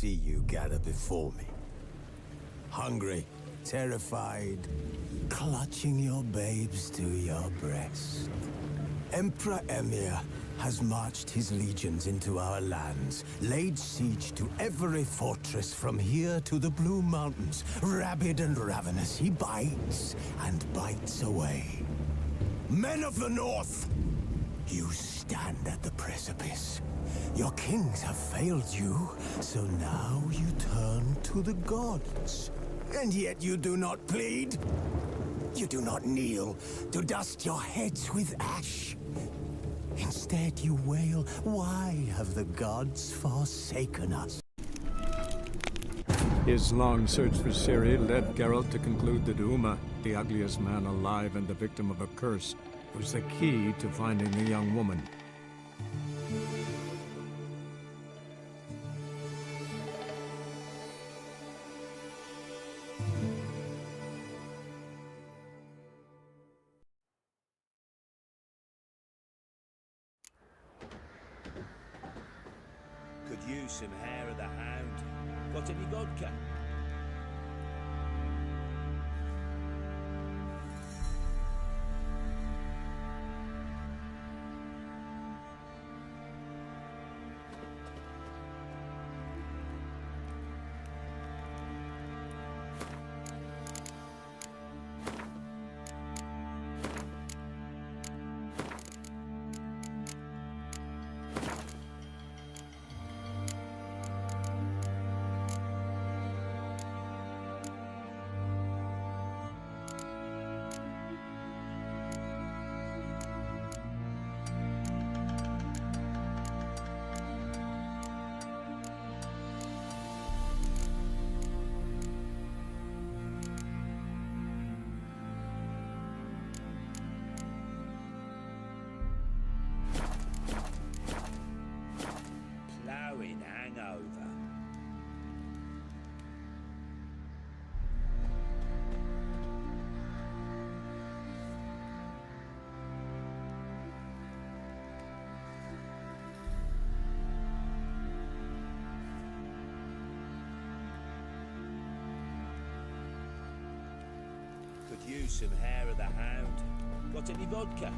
see you gather before me. Hungry, terrified, clutching your babes to your breast. Emperor Emir has marched his legions into our lands, laid siege to every fortress from here to the Blue Mountains. Rabid and ravenous, he bites and bites away. Men of the North, you stand at the precipice. Your kings have failed you, so now you turn to the gods. And yet you do not plead. You do not kneel to dust your heads with ash. Instead you wail, why have the gods forsaken us? His long search for Ciri led Geralt to conclude that Uma, the ugliest man alive and the victim of a curse, was the key to finding the young woman. Could use some hair of the hound. Got any vodka? Ploughing hangover. Could use some hair of the hound. Got any vodka?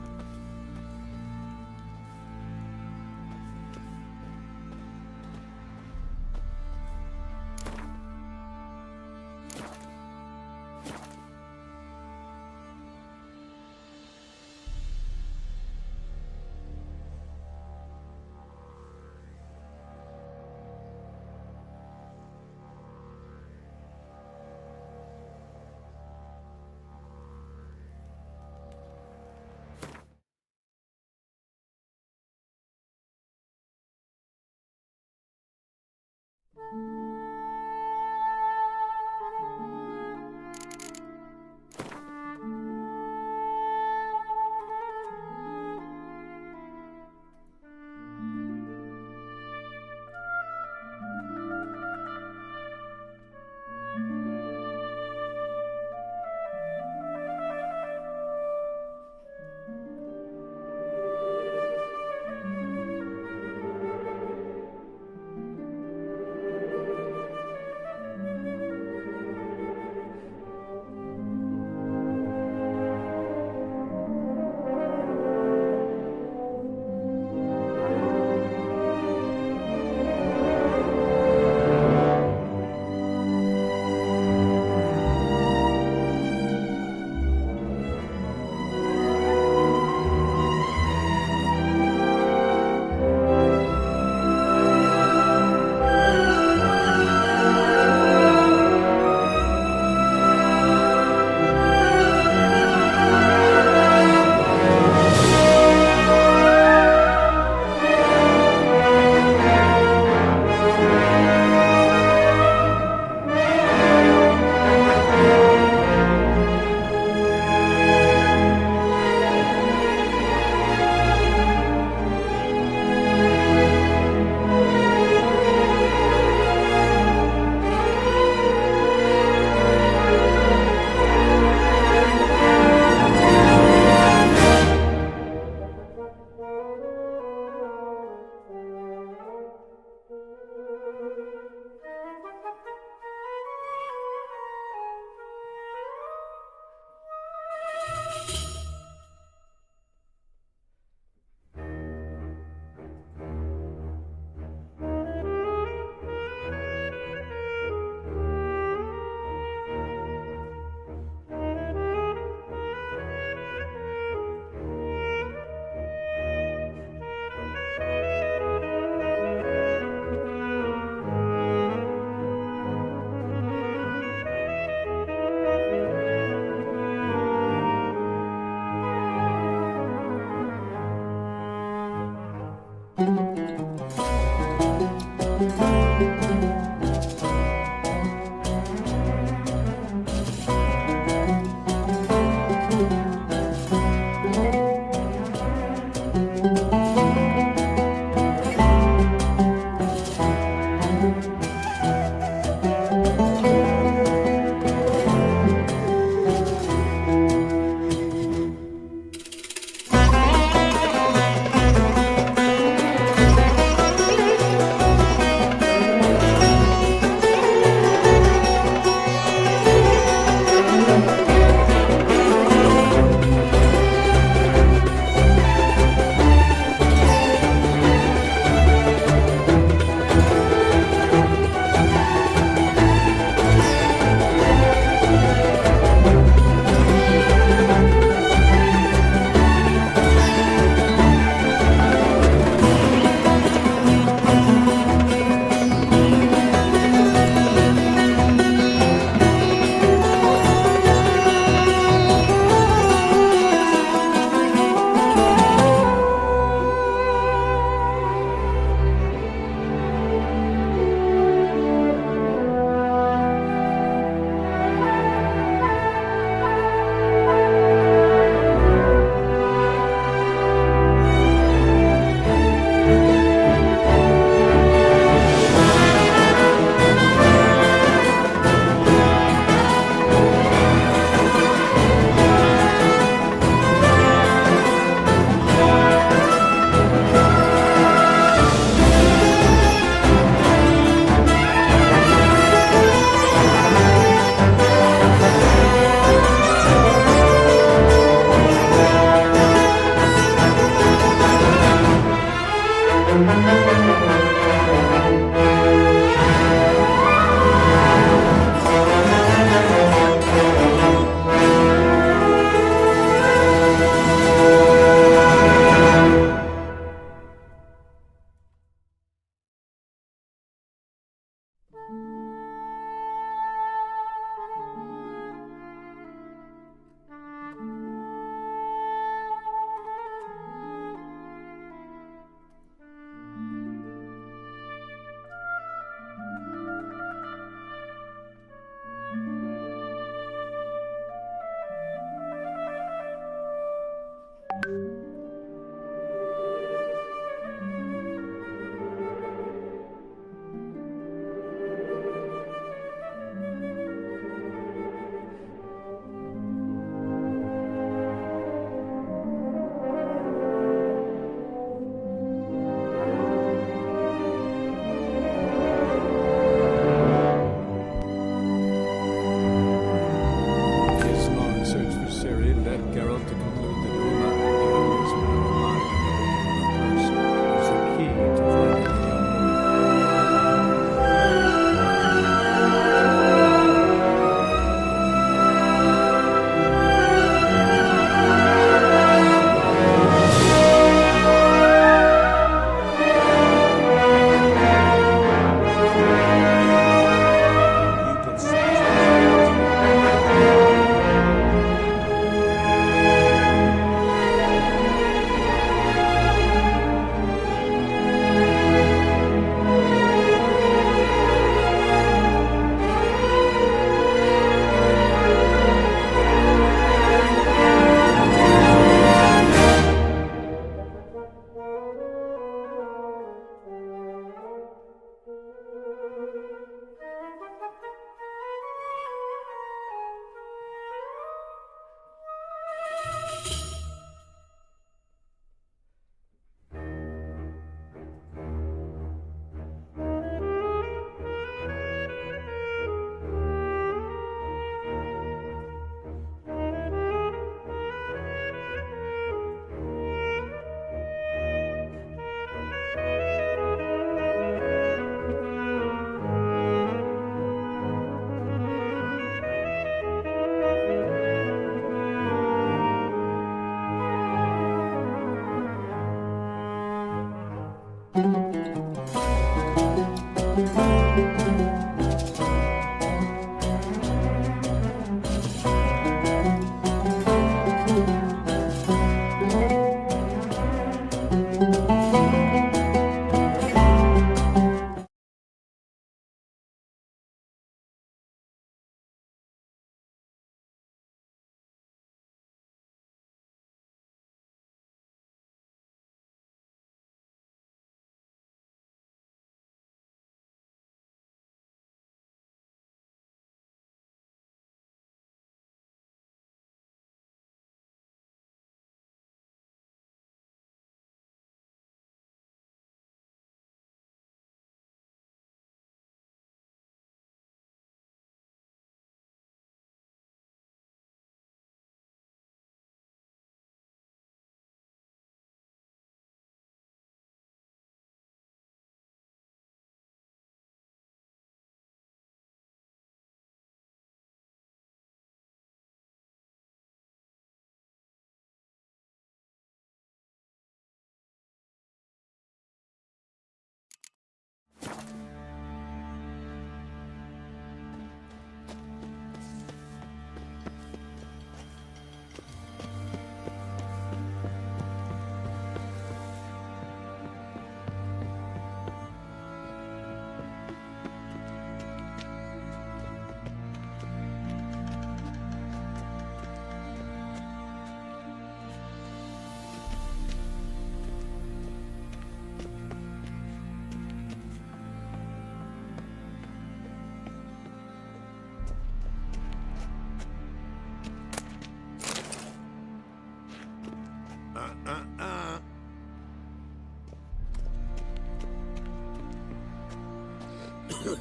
You're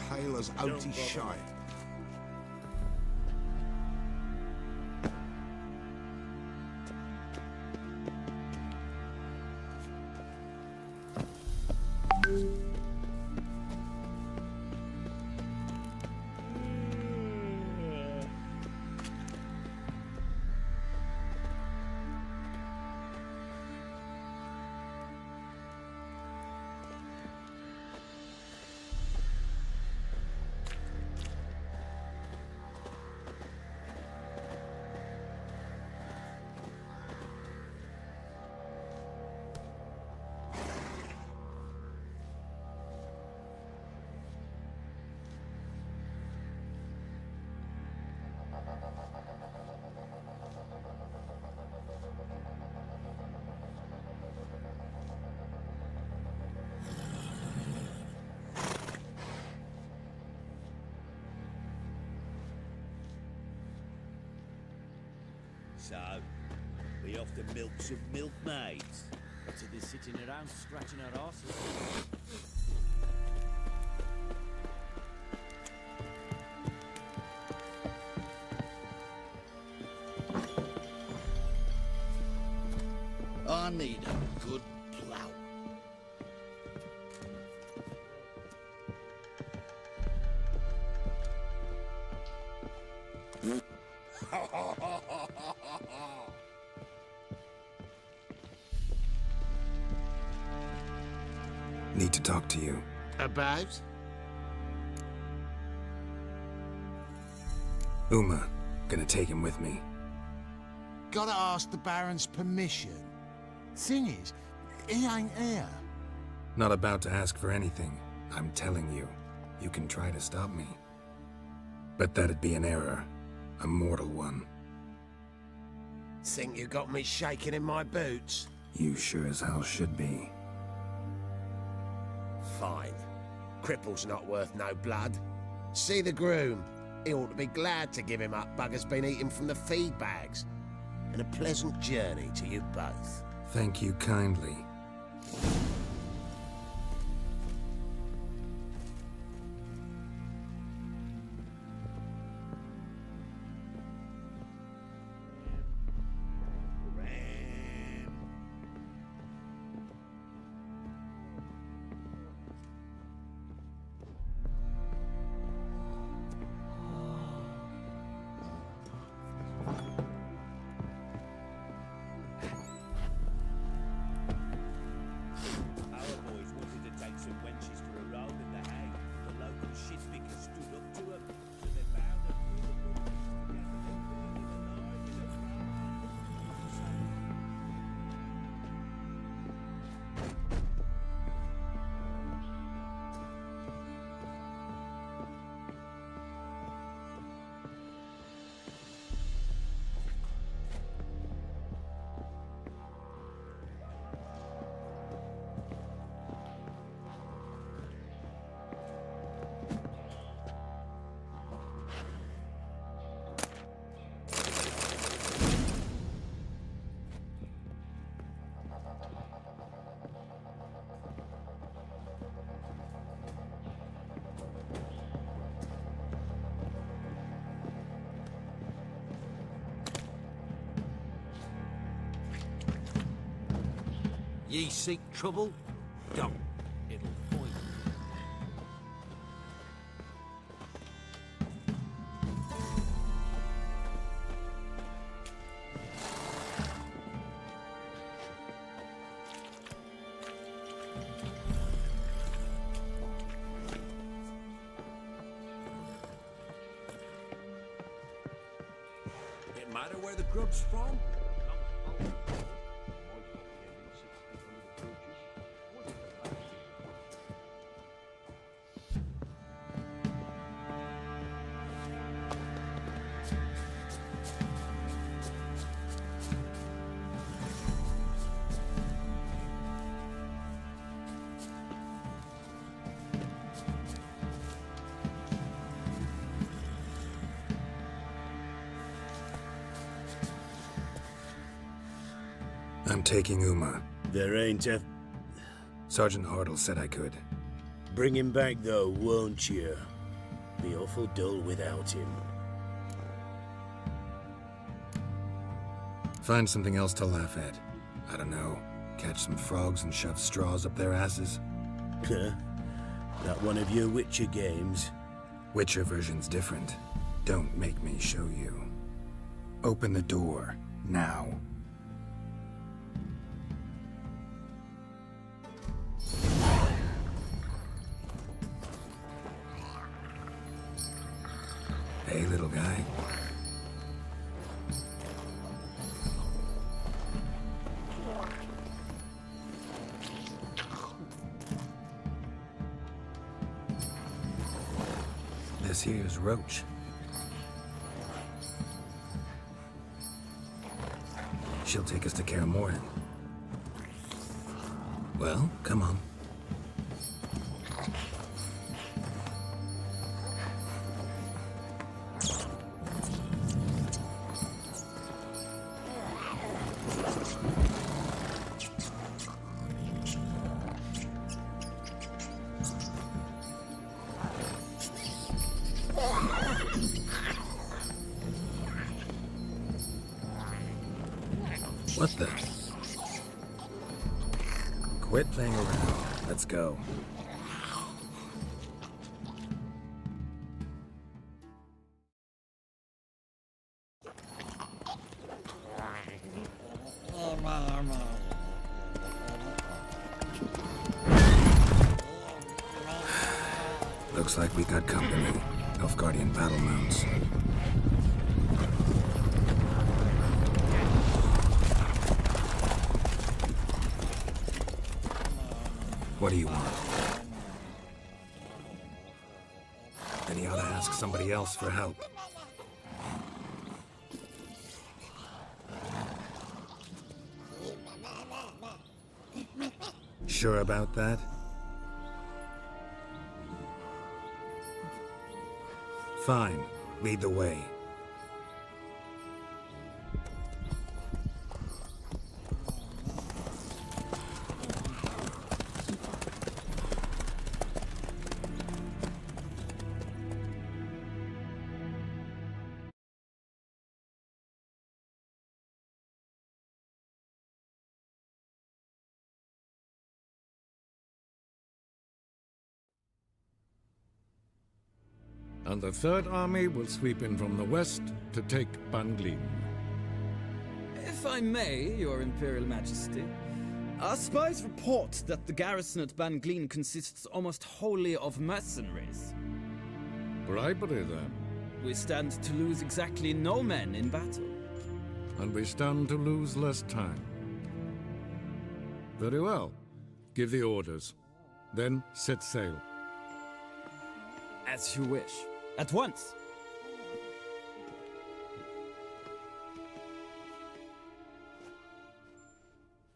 pale as Don't oaty bother. shite. So, we off to milk some milkmaids. To this sitting around scratching our asses. I need a good plough. Need to talk to you. About? Uma, gonna take him with me. Gotta ask the Baron's permission. Thing is, he ain't here. Not about to ask for anything. I'm telling you. You can try to stop me. But that'd be an error. A mortal one. Think you got me shaking in my boots? You sure as hell should be. Fine. Cripple's not worth no blood. See the groom. He ought to be glad to give him up. Bugger's been eating from the feed bags. And a pleasant journey to you both. Thank you kindly. Our boys wanted to take some wenches for a roll in the hay. The local shit picker stood up to them, so they bound them through the woods to get them all burning alive in a Ye seek trouble? Don't. It'll point. It matter where the grub's from? I'm taking Uma. There ain't a... Sergeant Hartle said I could. Bring him back though, won't you? Be awful dull without him. Find something else to laugh at. I don't know, catch some frogs and shove straws up their asses. Huh? That one of your Witcher games? Witcher version's different. Don't make me show you. Open the door, now. Hey, little guy. This here's Roach. She'll take us to Kaer Morhen. Well, come on. What the? Quit playing around. Let's go. Looks like we got company. Nilfgaardian battle mounts. What do you want? Then you ought to ask somebody else for help. Sure about that? Fine. Lead the way. And the Third Army will sweep in from the west to take Banglin. If I may, Your Imperial Majesty, our spies report that the garrison at Banglin consists almost wholly of mercenaries. Bribery, then. We stand to lose exactly no men in battle. And we stand to lose less time. Very well. Give the orders. Then set sail. As you wish. At once.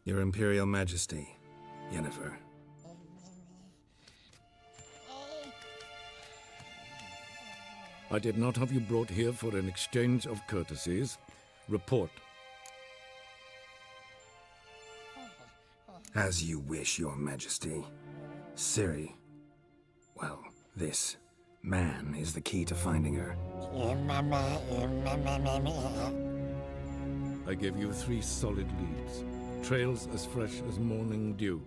Your Imperial Majesty, Yennefer. I did not have you brought here for an exchange of courtesies. Report. As you wish, Your Majesty. Ciri. Well, this man is the key to finding her. I give you 3 solid leads. Trails as fresh as morning dew.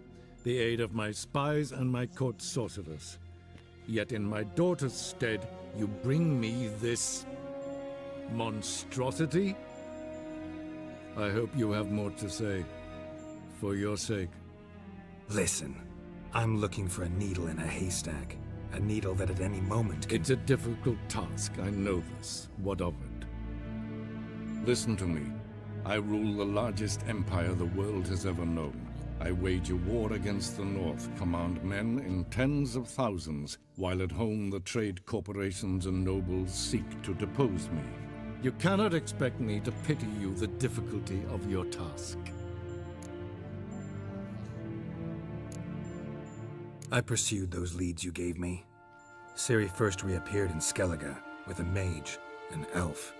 The aid of my spies and my court sorcerers. Yet in my daughter's stead, you bring me this monstrosity? I hope you have more to say. For your sake. Listen, I'm looking for a needle in a haystack. A needle that at any moment can... It's a difficult task, I know this. What of it? Listen to me. I rule the largest empire the world has ever known. I wage a war against the North, command men in tens of thousands, while at home the trade corporations and nobles seek to depose me. You cannot expect me to pity you the difficulty of your task. I pursued those leads you gave me. Ciri first reappeared in Skellige with a mage, an elf.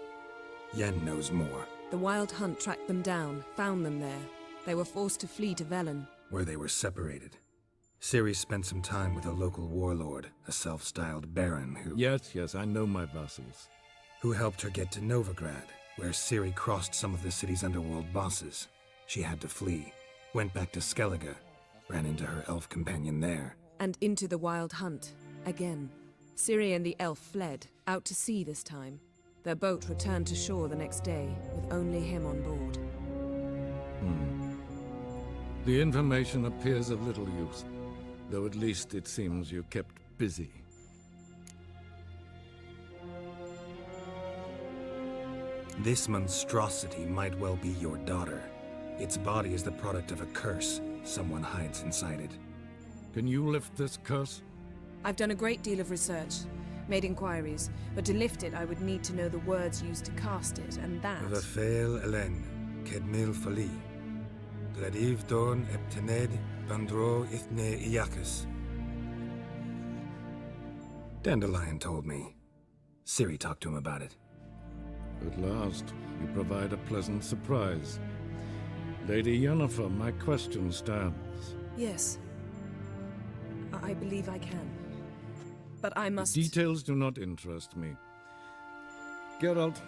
Yen knows more. The Wild Hunt tracked them down, found them there. They were forced to flee to Velen. Where they were separated. Ciri spent some time with a local warlord, a self-styled baron Yes, I know my vassals. who helped her get to Novigrad, where Ciri crossed some of the city's underworld bosses. She had to flee, went back to Skellige, ran into her elf companion there. And into the Wild Hunt, again. Ciri and the elf fled, out to sea this time. Their boat returned to shore the next day, with only him on board. The information appears of little use, though at least it seems you kept busy. This monstrosity might well be your daughter. Its body is the product of a curse someone hides inside it. Can you lift this curse? I've done a great deal of research, made inquiries, but to lift it I would need to know the words used to cast it, and that... Vafael Elen, Kedmil Fali, Gladiv Dorn Eptened Bandro Ithne Iacus. Dandelion told me. Ciri talked to him about it. At last, you provide a pleasant surprise. Lady Yennefer, my question stands. Yes. I believe I can. But I must... Details do not interest me. Geralt,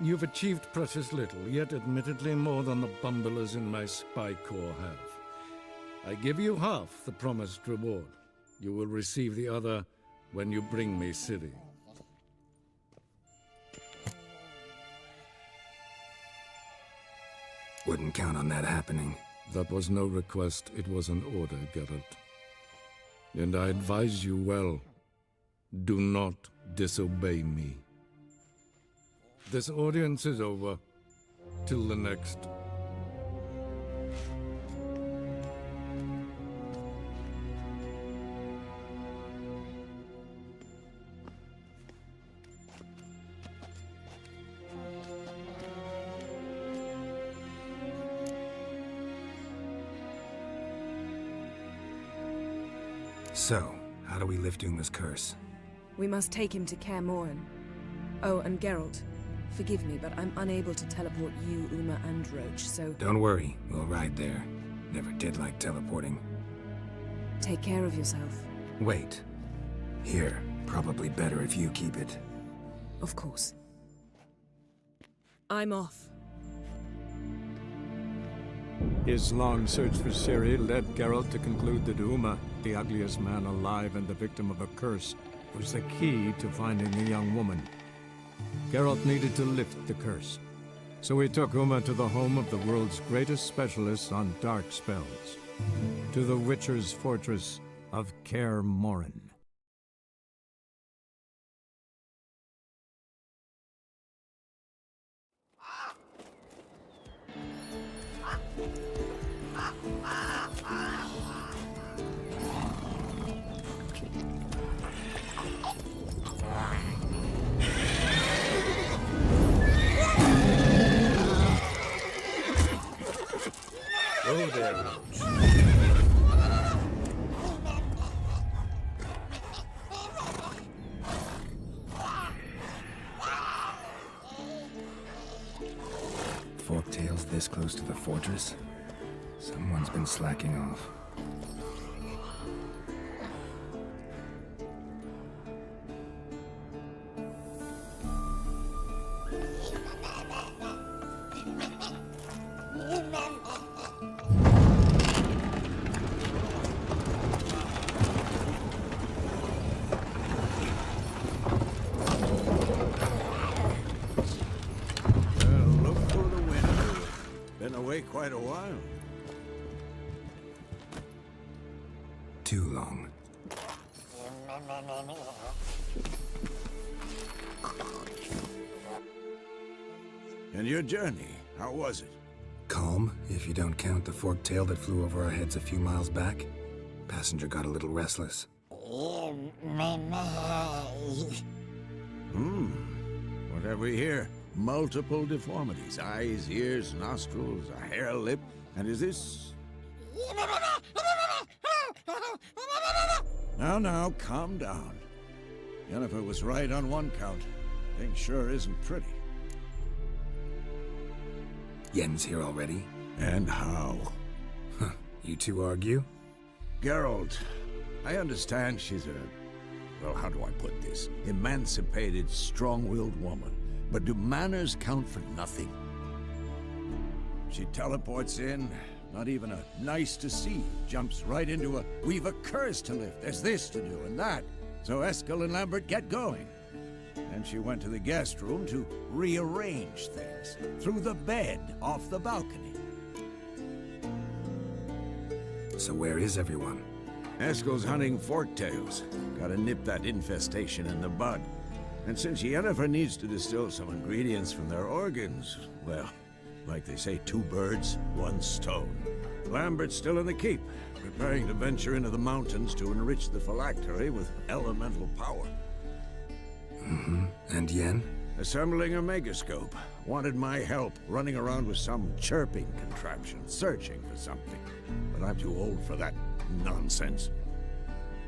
you've achieved precious little, yet admittedly more than the bumblers in my spy corps have. I give you half the promised reward. You will receive the other when you bring me Ciri. Wouldn't count on that happening. That was no request, it was an order, Geralt. And I advise you well, do not disobey me. This audience is over. Till the next. So, how do we lift Uma's curse? We must take him to Kaer Morhen. Oh, and Geralt, forgive me, but I'm unable to teleport you, Uma, and Roach, so... Don't worry, we'll ride there. Never did like teleporting. Take care of yourself. Wait. Here, probably better if you keep it. Of course. I'm off. His long search for Ciri led Geralt to conclude that Uma, the ugliest man alive and the victim of a curse, was the key to finding the young woman. Geralt needed to lift the curse, so he took Uma to the home of the world's greatest specialist on dark spells, to the Witcher's fortress of Kaer Morhen. Oh there, Roach. Forktails this close to the fortress? Someone's been slacking off. Quite a while. Too long. And your journey, how was it? Calm, if you don't count the forktail that flew over our heads a few miles back. Passenger got a little restless. What have we here? Multiple deformities. Eyes, ears, nostrils, a hair lip. And is this... Now, calm down. Yennefer was right on one count. Thing sure isn't pretty. Yen's here already? And how? Huh, you two argue? Geralt, I understand she's well, how do I put this? Emancipated, strong-willed woman. But do manners count for nothing? She teleports in, not even a nice to see, jumps right into a, we've a curse to lift, there's this to do and that. So Eskel and Lambert get going. And she went to the guest room to rearrange things. Through the bed, off the balcony. So where is everyone? Eskel's hunting forktails. Gotta nip that infestation in the bud. And since Yennefer needs to distill some ingredients from their organs, well, like they say, 2 birds, 1 stone. Lambert's still in the keep, preparing to venture into the mountains to enrich the phylactery with elemental power. And Yen? Assembling a megascope. Wanted my help running around with some chirping contraption, searching for something. But I'm too old for that nonsense.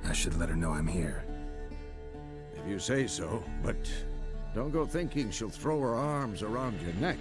I should let her know I'm here. If you say so, but don't go thinking she'll throw her arms around your neck.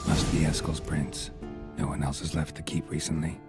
Must be Eskel's prints. No one else has left the keep recently.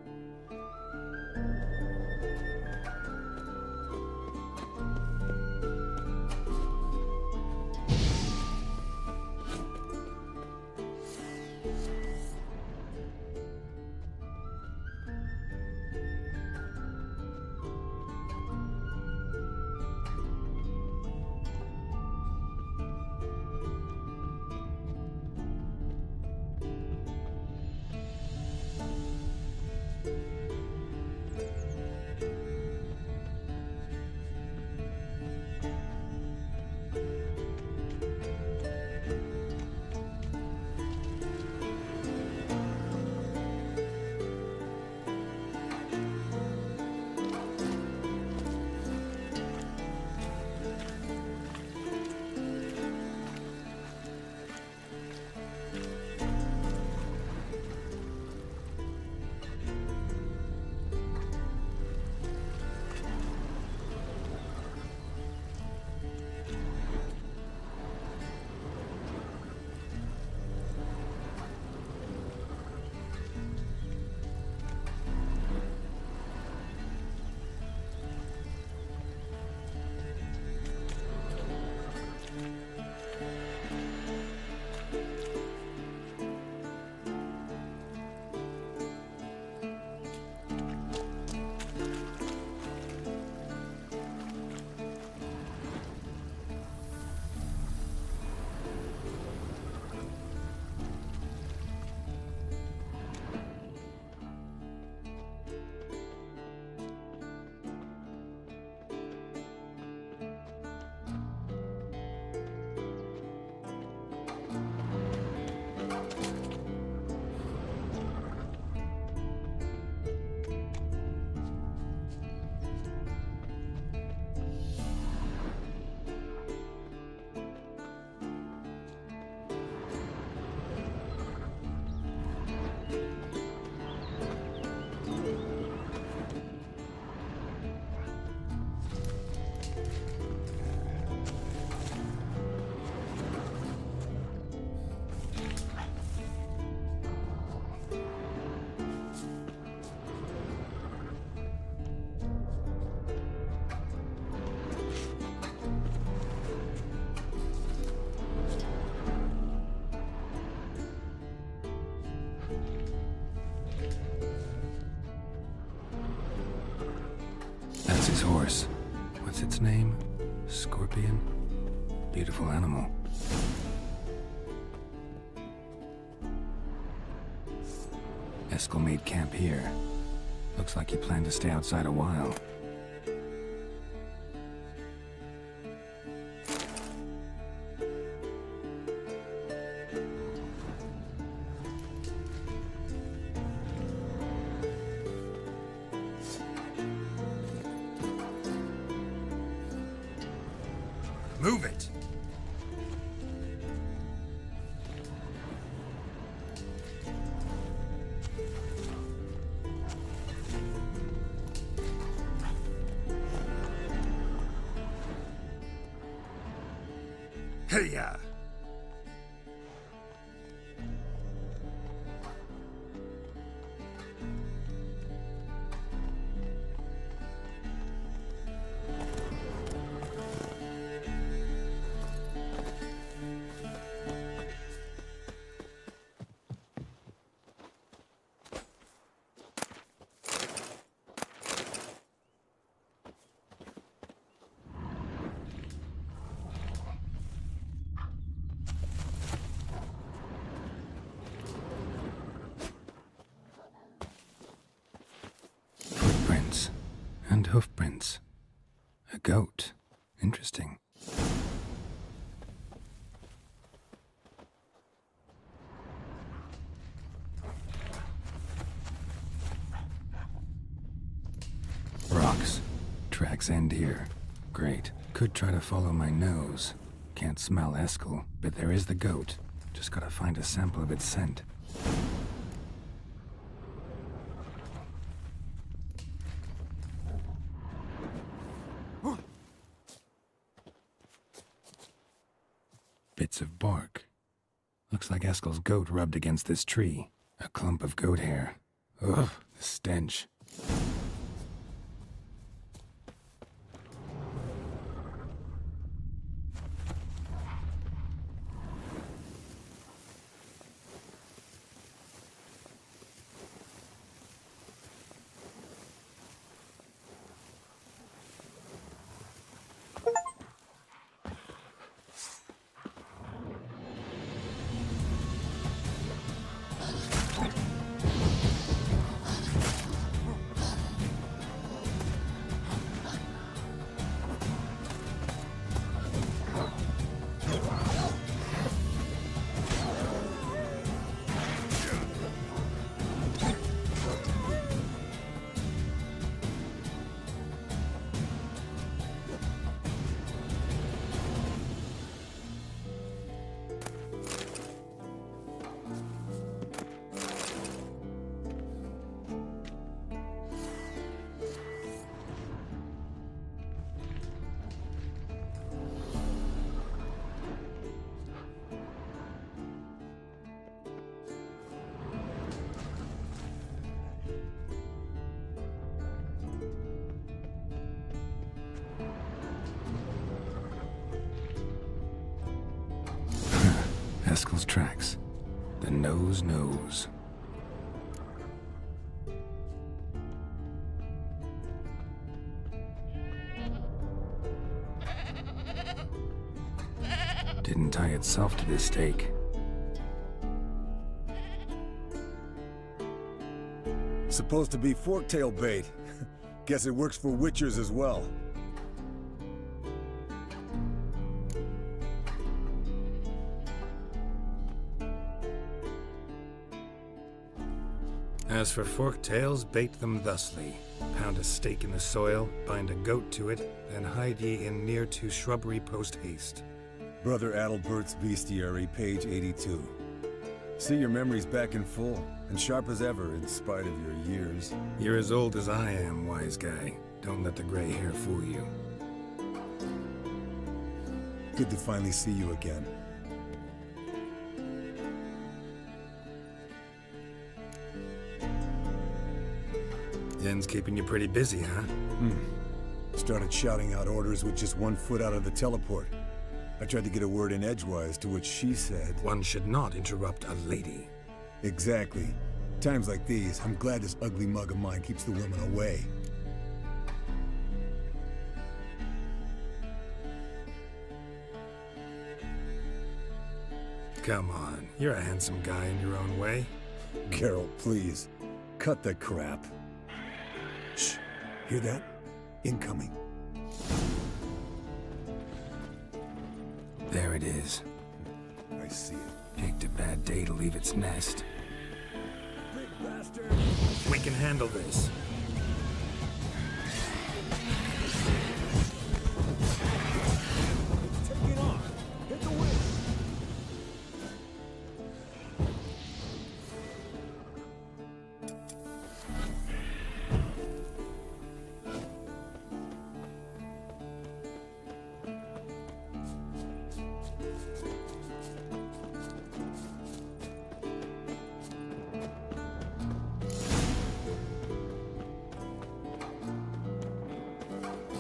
his horse. What's its name? Scorpion? Beautiful animal. Eskel made camp here. Looks like he planned to stay outside a while. Move it! Hey-ya! Footprints and hoofprints. A goat. Interesting. Rocks. Tracks end here. Great. Could try to follow my nose. Can't smell Eskel, but there is the goat. Just gotta find a sample of its scent. Bits of bark. Looks like Eskel's goat rubbed against this tree. A clump of goat hair. Ugh, the stench. Eskel's tracks. The nose knows. Didn't tie itself to this stake. Supposed to be forktail bait. Guess it works for witchers as well. As for forktails, bait them thusly. Pound a stake in the soil, bind a goat to it, then hide ye in near to shrubbery post-haste. Brother Adalbert's Bestiary, page 82. See your memories back in full, and sharp as ever in spite of your years. You're as old as I am, wise guy. Don't let the gray hair fool you. Good to finally see you again. Yen's keeping you pretty busy, huh? Started shouting out orders with just 1 foot out of the teleport. I tried to get a word in edgewise, to which she said... One should not interrupt a lady. Exactly. Times like these, I'm glad this ugly mug of mine keeps the women away. Come on, you're a handsome guy in your own way. Geralt, please. Cut the crap. Shh. Hear that? Incoming. There it is. I see it. Picked a bad day to leave its nest. Big bastard! We can handle this. Take it on! Hit the wind!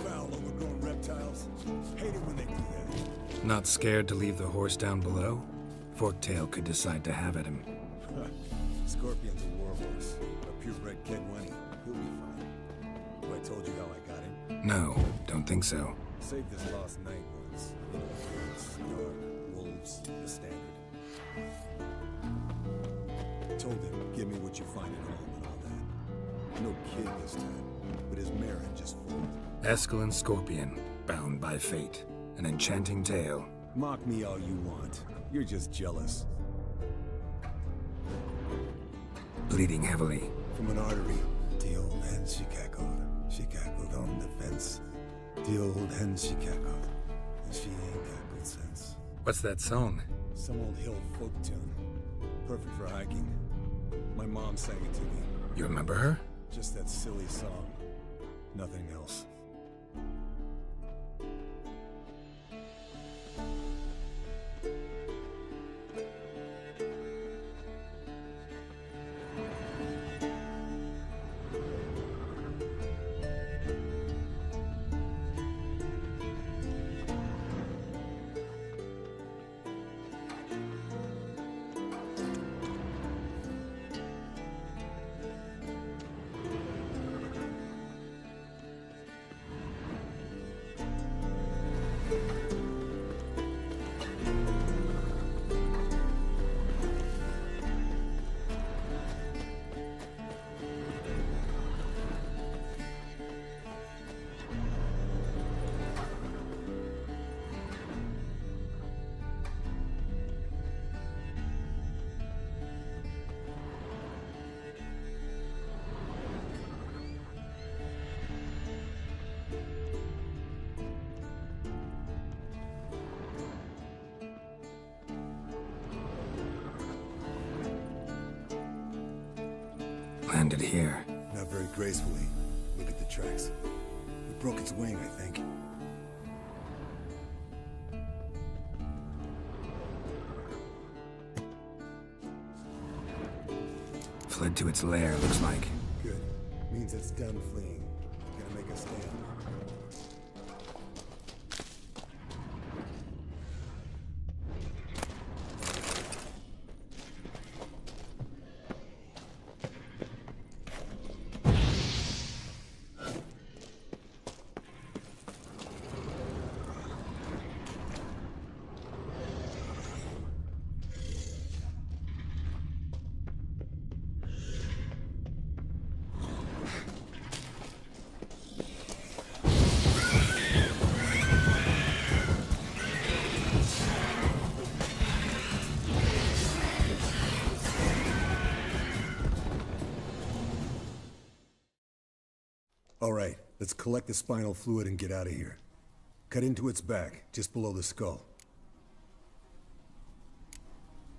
Foul, overgrown reptiles. Hate it when they do that. Not scared to leave the horse down below? Forktail could decide to have at him. Scorpion's a warhorse. A purebred Kedwenny. He'll be fine. Have I told you how I got him? No, don't think so. Saved this lost knight once. You know, birds, guard, wolves, the standard. Told him, give me what you find at home and all that. No kid this time, but his mare had just foaled. Eskel and Scorpion, bound by fate. An enchanting tale. Mock me all you want. You're just jealous. Bleeding heavily. From an artery. The old hen she cackled. She cackled on the fence. The old hen she cackled. And she ain't cackled since. What's that song? Some old hill folk tune. Perfect for hiking. My mom sang it to me. You remember her? Just that silly song. Nothing else. Landed here. Not very gracefully. Look at the tracks. We broke its wing, I think. Fled to its lair, looks like. Good. Means it's done fleeing. Gonna make a stand. All right, let's collect the spinal fluid and get out of here. Cut into its back, just below the skull.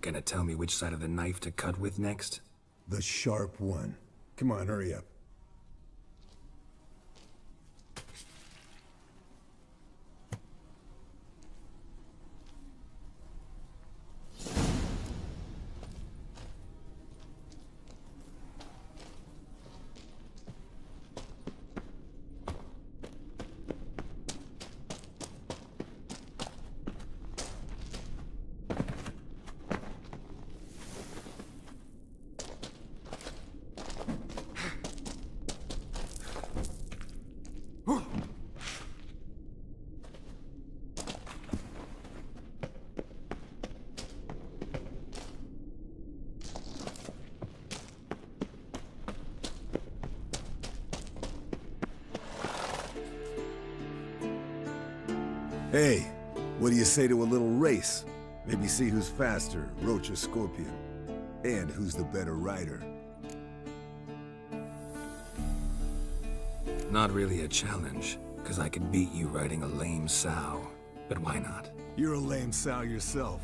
Gonna tell me which side of the knife to cut with next? The sharp one. Come on, hurry up. Hey, what do you say to a little race? Maybe see who's faster, Roach or Scorpion. And who's the better rider. Not really a challenge, because I could beat you riding a lame sow. But why not? You're a lame sow yourself.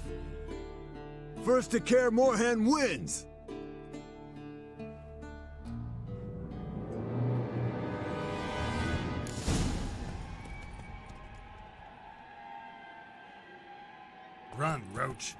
First to Kaer Morhen wins! Run, Roach.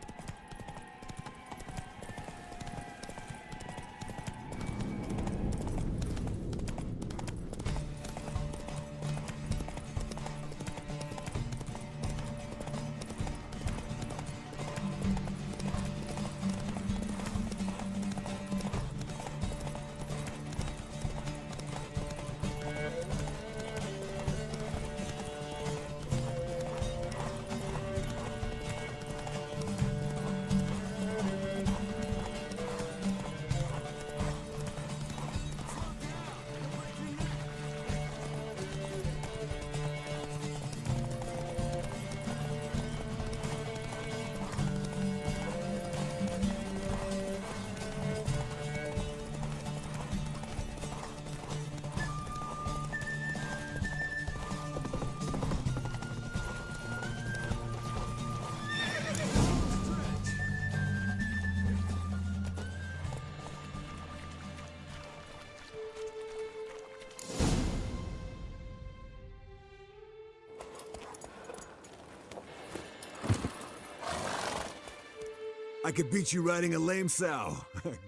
I could beat you riding a lame sow.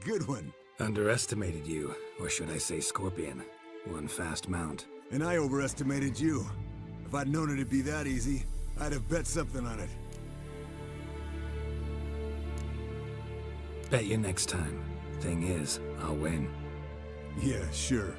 Good one. Underestimated you, or should I say Scorpion. One fast mount. And I overestimated you. If I'd known it'd be that easy, I'd have bet something on it. Bet you next time. Thing is, I'll win. Yeah, sure.